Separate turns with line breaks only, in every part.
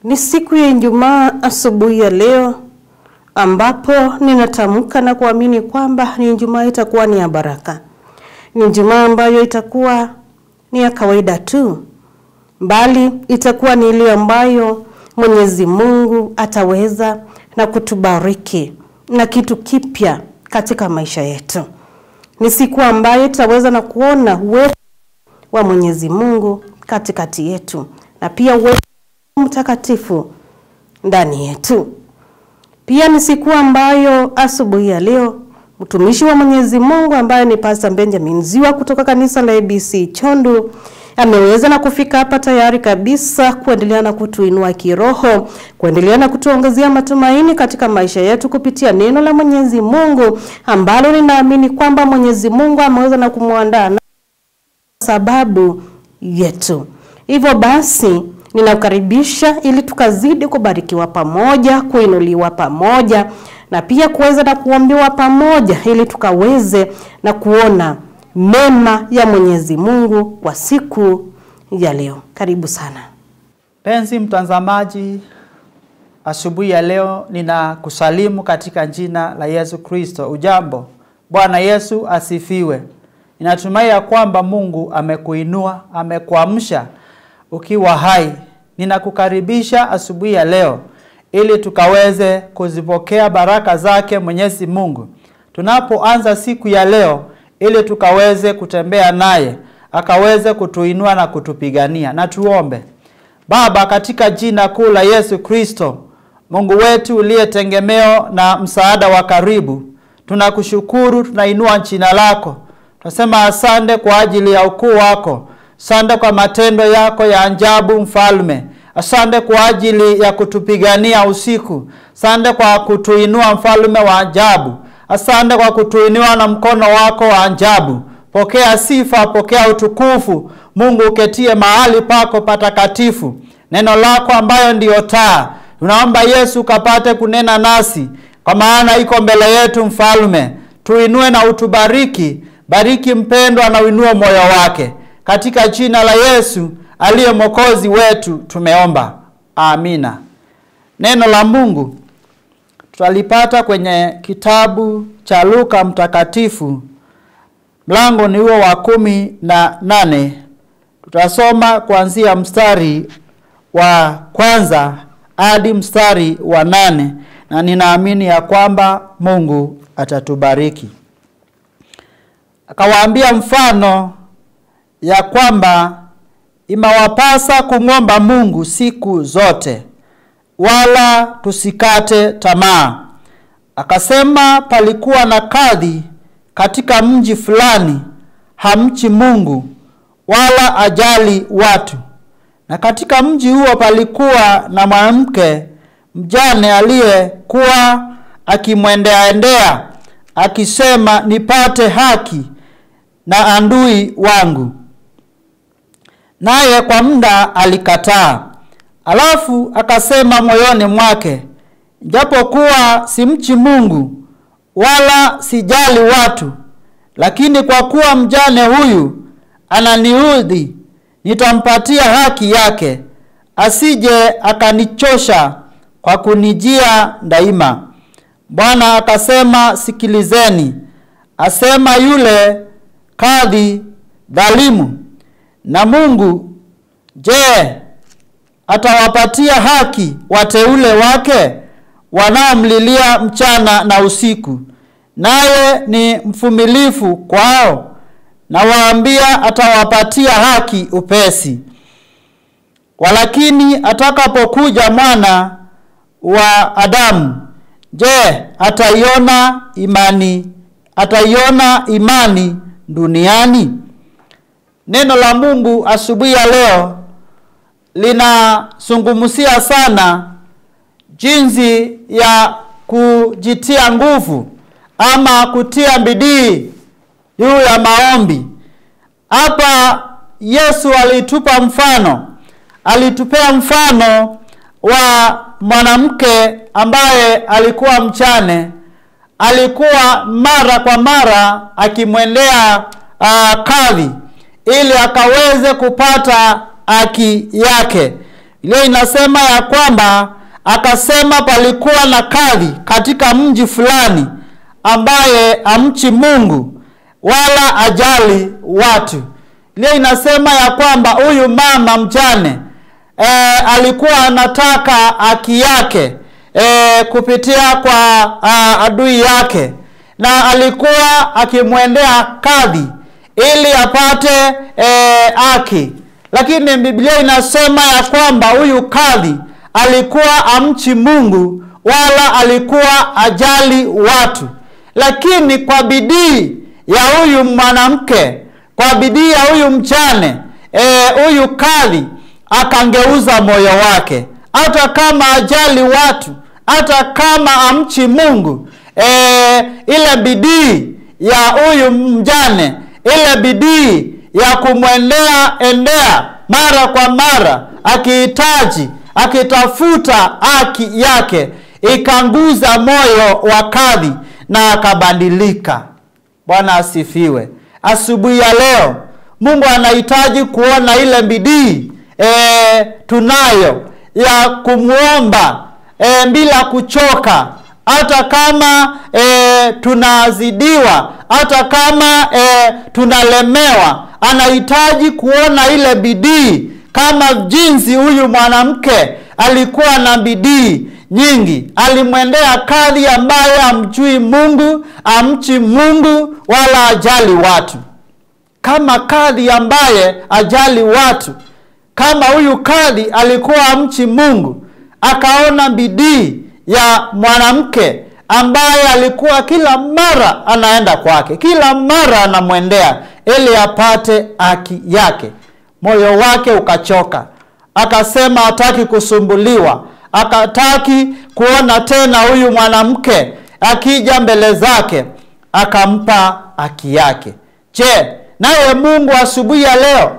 Ni siku ya Ijumaa asubuhi ya leo ambapo ninatamka na kuamini kwamba ni Ijumaa itakuwa ni ya baraka. Ni Ijumaa ambayo itakuwa ni ya kawaida tu, bali itakuwa ni ile ambayo Mwenyezi Mungu ataweza na kutubariki na kitu kipya katika maisha yetu. Ni siku ambayo tutaweza na kuona uwepo wa Mwenyezi Mungu katikati yetu na pia uwepo mtakatifu ndani yetu. Pia ni siku ambayo asubuhi ya leo mtumishi wa Mwenyezi Mungu ambaye ni Pastor Benjamin Ziwa kutoka kanisa la ABC Chondu ameweza na kufika hapa tayari kabisa kuendelea na kutuinua kiroho, kuendelea na kutuongezea matumaini katika maisha yetu kupitia neno la Mwenyezi Mungu ambalo ninaamini kwamba Mwenyezi Mungu ameweza na kumuandaa sababu yetu. Hivyo basi ninakukaribisha ili tukazidi kubarikiwa pamoja, kuinuliwa pamoja na pia kuweza na kuombewa pamoja ili tukaweze na kuona mema ya Mwenyezi Mungu kwa siku ya leo. Karibu sana.
Penzi mtazamaji, asubuhi ya leo ninakusalimu katika jina la Yesu Kristo. Ujambo. Bwana Yesu asifiwe. Ninatumai ya kwamba Mungu amekuinua, amekuamsha ukiwa hai. Ninakukaribisha asubuhi ya leo ili tukaweze kuzipokea baraka zake Mwenyezi Mungu. Tunapoanza siku ya leo ili tukaweze kutembea naye, akaweze kutuinua na kutupigania. Na tuombe. Baba, katika jina kuu la Yesu Kristo, Mungu wetu uliye tegemeo na msaada wa karibu, tunakushukuru, tunainua jina lako. Tunasema asante kwa ajili ya ukuu wako. Asante kwa matendo yako ya ajabu mfalme. Asante kwa ajili ya kutupigania usiku. Asante kwa kutuinua mfalme wa ajabu. Asante kwa kutuinua na mkono wako wa ajabu. Pokea sifa, pokea utukufu. Mungu uketie mahali pako patakatifu. Neno lako ambayo ndiyo taa. Tunaomba Yesu ukapate kunena nasi, kwa maana iko mbele yetu mfalme. Tuinue na utubariki. Bariki mpendwa na uinue moyo wake. Katika jina la Yesu aliye mwokozi wetu tumeomba. Amina. Neno la Mungu tutalipata kwenye kitabu cha Luka mtakatifu. Mlango ni huo wa 18. Tutasoma kuanzia mstari wa kwanza hadi mstari wa 8 na ninaamini ya kwamba Mungu atatubariki. Akawaambia mfano ya kwamba imewapasa kumwomba Mungu siku zote, wala tusikate tamaa. Akasema palikuwa na kadhi katika mji fulani, hamchi Mungu wala ajali watu. Na katika mji huo palikuwa na mwanamke mjane aliyekuwa akimwendea akisema, nipate haki na andui wangu. Naye kwa muda alikataa. Alafu akasema moyoni mwake, japokuwa simchi Mungu wala sijali watu, lakini kwa kuwa mjane huyu ananiudhi, nitampatia haki yake, asije akanichosha kwa kunijia daima. Bwana akasema, sikilizeni, asema yule kadhi dhalimu. Na Mungu, je, atawapatia haki wateule wake wanaomlilia mchana na usiku, naye ni mvumilivu kwao? Na waambia atawapatia haki upesi. Walakini atakapokuja mwana wa Adamu, je, ataiona imani duniani? Neno la Mungu asubuhi ya leo linazungumzia sana jinsi ya kujitia nguvu ama kutia bidii juu ya maombi. Hapa Yesu alitupea mfano wa mwanamke ambaye alikuwa mchane. Alikuwa mara kwa mara akimwendea kadhi ili akaweze kupata haki yake. Ile inasema ya kwamba akasema palikuwa na kadhi katika mji fulani ambaye amchi Mungu wala ajali watu. Ile inasema ya kwamba huyu mama mjane alikuwa anataka haki yake kupitia kwa adui yake, na alikuwa akimwendea kadhi ili apate haki. Lakini Biblia inasema ya kwamba huyu kadhi alikuwa amchi Mungu wala alikuwa ajali watu. Lakini kwa bidii ya huyu mwanamke, kwa bidii ya huyu mjane, huyu kadhi akangeuza moyo wake. Hata kama ajali watu, hata kama amchi Mungu, ile bidii ya huyu mjane, ile bidii ya kumwendea mara kwa mara akihitaji, akitafuta haki yake, ikanguza moyo wa kadhi na akabadilika. Bwana asifiwe. Asubuhi ya leo Mungu anahitaji kuona ile bidii tunayo ya kumuomba bila kuchoka, hata kama tunazidiwa, hata kama tunalemewa. Anahitaji kuona ile bidii kama jinsi huyu mwanamke alikuwa na bidii nyingi. Alimwendea kadhi ambaye amjui Mungu, amchi Mungu wala ajali watu. Kama kadhi ambaye ajali watu, kama huyu kadhi alikuwa amchi Mungu, akaona bidii ya mwanamke ambaye alikuwa kila mara anaenda kwake, kila mara anamwendea ili apate haki yake, moyo wake ukachoka. Akasema hataki kusumbuliwa, akataki kuona tena huyu mwanamke akija mbele zake, akampa haki yake. Je, naye Mungu asubuhi ya leo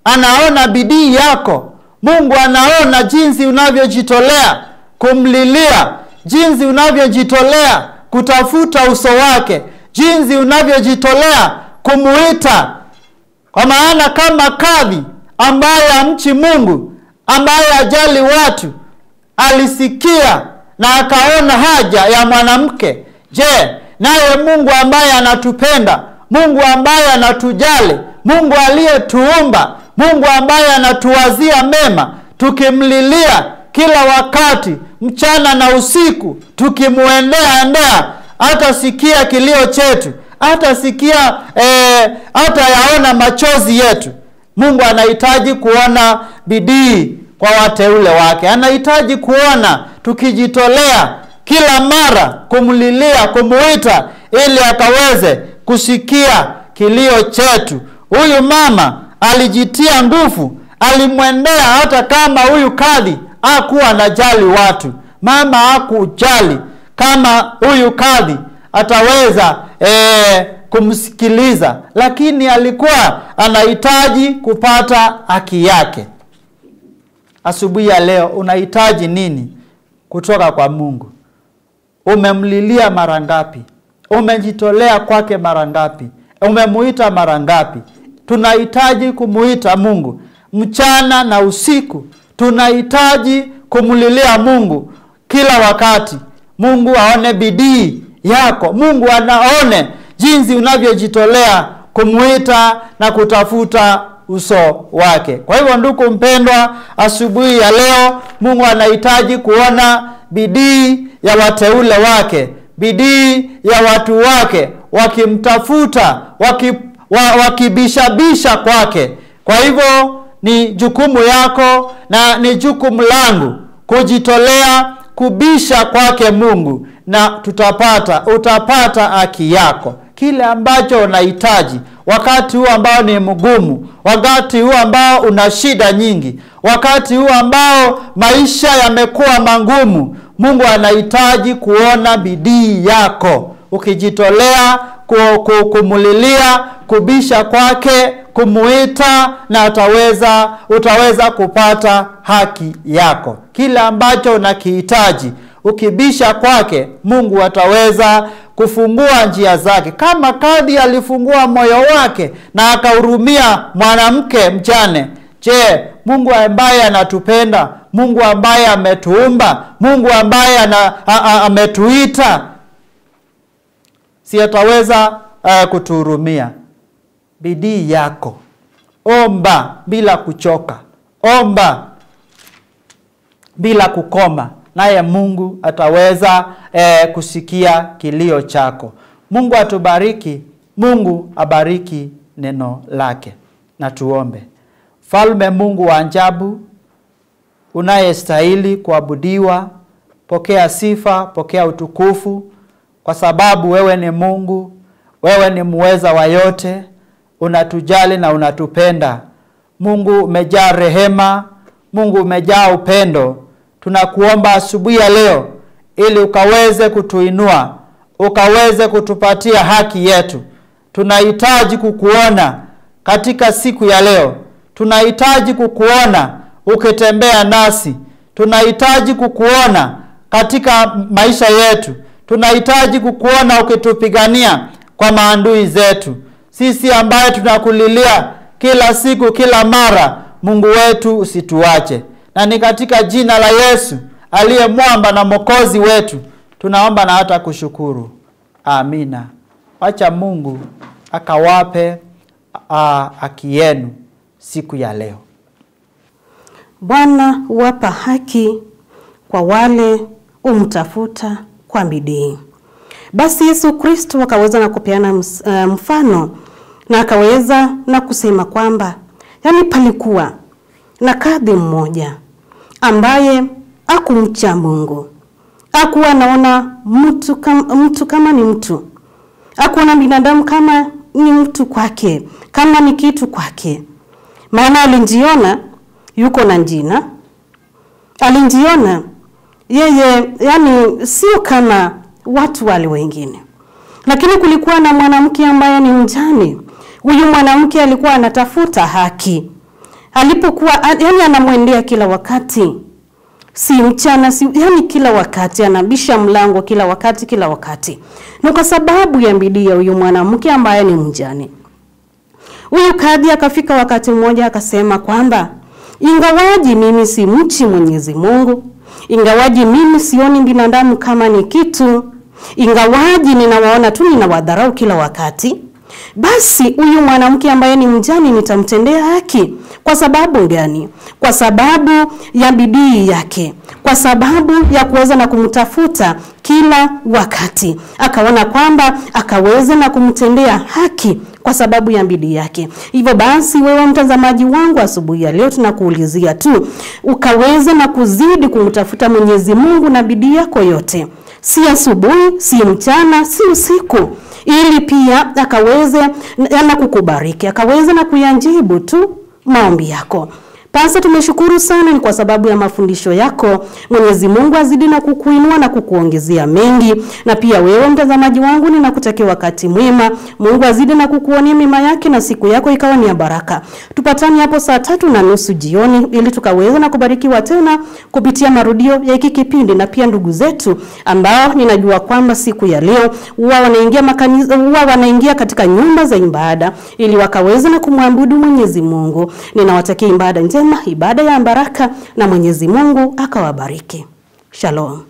anaona bidii yako? Mungu anaona jinsi unavyojitolea kumlilia, jinsi unavyojitolea kutafuta uso wake, jinsi unavyojitolea kumuita. Kwa maana kama kadhi ambaye amchi Mungu, ambaye ajali watu, alisikia na akaona haja ya mwanamke, je, naye Mungu ambaye anatupenda, Mungu ambaye anatujali, Mungu aliyetuumba, Mungu ambaye anatuwazia mema, tukimlilia kila wakati, mchana na usiku, tukimuendea, hata sikia kilio chetu, hata sikia hata yaona machozi yetu. Mungu anahitaji kuona bidii kwa wateule wake. Anahitaji kuona tukijitolea kila mara kumlilia, kumuita ili akaweze kusikia kilio chetu. Huyu mama alijitia nguvu, alimwendea hata kama huyu kadhi hakuwa anajali watu. Mama hakujali kama huyu kadhi ataweza kumsikiliza, lakini alikuwa anahitaji kupata haki yake. Asubuhi ya leo unahitaji nini kutoka kwa Mungu? Umemlilia mara ngapi? Umejitolea kwake mara ngapi? Umemuita mara ngapi? Tunahitaji kumuita Mungu mchana na usiku. Tunahitaji kumlilia Mungu kila wakati. Mungu aone bidii yako. Mungu anaone jinsi unavyojitolea kumuita na kutafuta uso wake. Kwa hivyo ndugu mpendwa, asubuhi ya leo Mungu anahitaji kuona bidii ya wateule wake, bidii ya watu wake wakimtafuta, wakibishabisha kwake. Kwa hivyo ni jukumu yako na ni jukumu langu kujitolea kubisha kwake Mungu, na utapata haki yako. Kile ambacho unahitaji wakati huu ambao ni mgumu, wakati huu ambao una shida nyingi, wakati huu ambao maisha yamekuwa magumu, Mungu anahitaji kuona bidii yako ukijitolea kumulilia, kubisha kwake, kumuita, na utaweza kupata haki yako. Kila ambacho unakihitaji ukibisha kwake, Mungu ataweza kufungua njia zake. Kama kadhi alifungua moyo wake na akahurumia mwanamke mjane, je, Mungu ambaye anatupenda, Mungu ambaye ametuumba, Mungu ambaye ametuita, si ataweza kutuhurumia? Bidii yako, omba bila kuchoka, omba bila kukoma, naye Mungu ataweza kusikia kilio chako. Mungu atubariki, Mungu abariki neno lake. Na tuombe. Mfalme Mungu wa ajabu, unayestahili kuabudiwa, pokea sifa, pokea utukufu, kwa sababu wewe ni Mungu, wewe ni muweza wa yote, unatujali na unatupenda. Mungu umejaa rehema, Mungu umejaa upendo. Tunakuomba asubuhi ya leo ili ukaweze kutuinua, ukaweze kutupatia haki yetu. Tunahitaji kukuona katika siku ya leo. Tunahitaji kukuona ukitembea nasi. Tunahitaji kukuona katika maisha yetu. Tunahitaji kukuona ukitupigania kwa maadui zetu. Sisi ambaye tunakulilia kila siku, kila mara, Mungu wetu usituache. Na ni katika jina la Yesu aliye mwamba na mwokozi wetu tunaomba na hata kushukuru. Amina. Wacha Mungu akawape haki yenu siku ya leo.
Bwana huwapa haki kwa wale umtafuta kwa bidii. Basi Yesu Kristo akaweza na kupeana mfano, na akaweza na kusema kwamba palikuwa na kadhi mmoja ambaye hakumcha Mungu. Hakuwa anaona mtu kama ni mtu. Hakuwa na binadamu kama ni mtu kwake, kama ni kitu kwake. Maana alijiona yuko na jina. Alijiona yeye sio kama watu wale wengine. Lakini kulikuwa na mwanamke ambaye ni mjane. Huyu mwanamke alikuwa anatafuta haki. Alipokuwa anamwendea kila wakati. Si mchana, kila wakati anabisha mlango kila wakati. Na kwa sababu ya bidii ya huyu mwanamke ambaye ni mjane, huyu kadhi akafika wakati mmoja akasema kwamba ingawaji mimi si mchi Mwenyezi Mungu, ingawaji mimi sioni binadamu kama ni kitu, ingawaji ninawaona tu ninawadharau kila wakati, basi huyu mwanamke ambaye ni mjane nitamtendea haki. Kwa sababu gani? Kwa sababu ya bidii yake, kwa sababu ya kuweza na kumtafuta kila wakati. Akaona kwamba akaweza na kumtendea haki kwa sababu ya bidii yake. Hivyo basi wewe mtazamaji wangu asubuhi ya leo tunakuulizia tu ukaweza na kuzidi kumtafuta Mwenyezi Mungu na bidii yako yote. Si asubuhi, si mchana, si usiku, ili pia akaweze na kukubariki, akaweze na kuyajibu tu maombi yako. Pasa tumeshukuru sana ni kwa sababu ya mafundisho yako. Mwenyezi Mungu azidi na kukuinua na kukuongezea mengi. Na pia wewe mtazamaji wangu ninakutakia wakati mwema. Mungu azidi na kukuonea mema yake na siku yako ikawa ni ya baraka. Tupatane hapo saa 3:30 jioni ili tukaweza na kubarikiwa tena kupitia marudio ya hiki kipindi. Na pia ndugu zetu ambao ninajua kwamba siku ya leo wanaingia katika nyumba za ibada ili wakaweza na kumwabudu Mwenyezi Mungu. Ninawatakia ibada njema, ibada ya baraka, na Mwenyezi Mungu akawabariki. Shalom.